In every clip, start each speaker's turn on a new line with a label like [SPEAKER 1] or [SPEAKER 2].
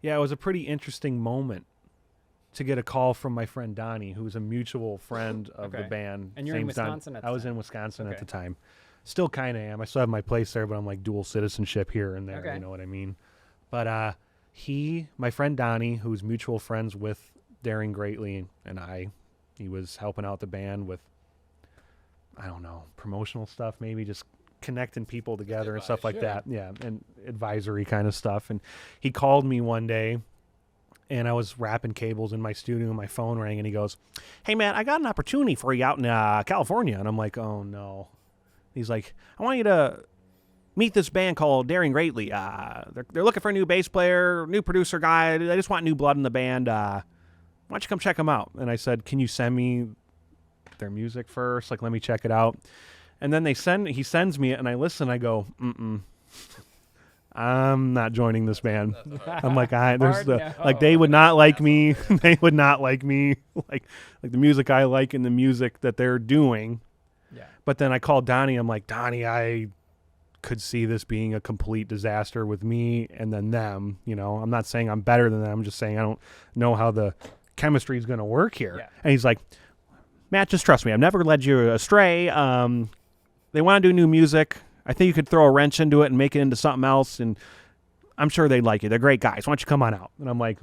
[SPEAKER 1] Yeah, it was a pretty interesting moment to get a call from my friend Donnie, who's a mutual friend of the band.
[SPEAKER 2] And you're in Wisconsin at the time?
[SPEAKER 1] I was in Wisconsin at the time. Still kind of am. I still have my place there, but I'm like dual citizenship here and there. You know what I mean? But my friend Donnie, who's mutual friends with Daring Greatly and he was helping out the band with, I don't know, promotional stuff, maybe just connecting people together and stuff like that. Yeah, and advisory kind of stuff. And he called me one day, and I was wrapping cables in my studio, and my phone rang, and he goes, "Hey, man, I got an opportunity for you out in California." And I'm like, "Oh, no." He's like, "I want you to meet this band called Daring Greatly. They're looking for a new bass player, new producer guy. They just want new blood in the band. Why don't you come check them out?" And I said, "Can you send me their music first? Like, let me check it out." And then he sends me it, and I listen. I go, I'm not joining this band. I'm like, they would not like me. They would not like me. Like the music I like and the music that they're doing. Yeah. But then I called Donnie. I'm like, Donnie, I could see this being a complete disaster with me and then them. You know, I'm not saying I'm better than them. I'm just saying I don't know how the chemistry is going to work here. Yeah. And he's like, Matt, just trust me. I've never led you astray. They want to do new music. I think you could throw a wrench into it and make it into something else, and I'm sure they'd like you. They're great guys. Why don't you come on out? And I'm like,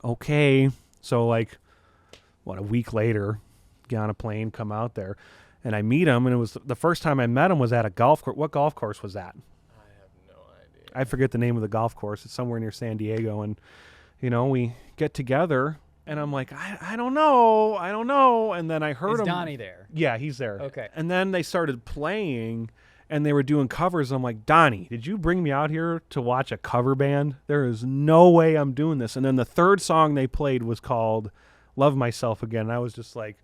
[SPEAKER 1] okay. So, like, a week later, get on a plane, come out there, and I meet him, and it was the first time I met him was at a golf course. What golf course was that?
[SPEAKER 3] I have no idea.
[SPEAKER 1] I forget the name of the golf course. It's somewhere near San Diego, and, you know, we get together, and I'm like, I don't know. And then I heard him.
[SPEAKER 2] Is Donnie there?
[SPEAKER 1] Yeah, he's there.
[SPEAKER 2] Okay.
[SPEAKER 1] And then they started playing, and they were doing covers. I'm like, Donnie, did you bring me out here to watch a cover band? There is no way I'm doing this. And then the third song they played was called Love Myself Again. And I was just like,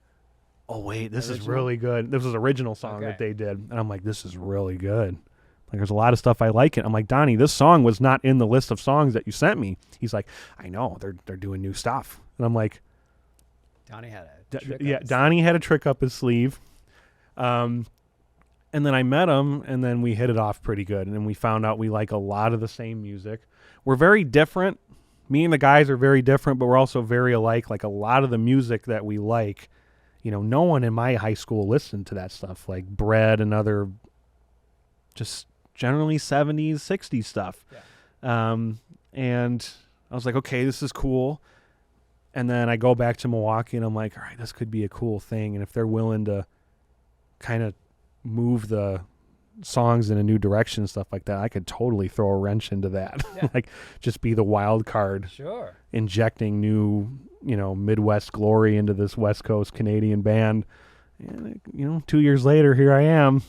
[SPEAKER 1] oh, wait, this is really good. This was an original song that they did. And I'm like, this is really good. Like, there's a lot of stuff I like it. I'm like, Donnie, this song was not in the list of songs that you sent me. He's like, I know, they're doing new stuff. And I'm like,
[SPEAKER 2] Donnie had a trick.
[SPEAKER 1] Yeah, Donnie had a trick up his sleeve. And then I met him, and then we hit it off pretty good. And then we found out we like a lot of the same music. We're very different. Me and the guys are very different, but we're also very alike. Like, a lot of the music that we like, you know, no one in my high school listened to that stuff, like Bread and other just generally 70s, 60s stuff. Yeah. And I was like, okay, this is cool. And then I go back to Milwaukee, and I'm like, all right, this could be a cool thing. And if they're willing to kind of move the songs in a new direction and stuff like that, I could totally throw a wrench into that. Yeah. Like, just be the wild card.
[SPEAKER 2] Sure. Injecting
[SPEAKER 1] new, you know, Midwest glory into this West Coast Canadian band. And, you know, 2 years later, here I am.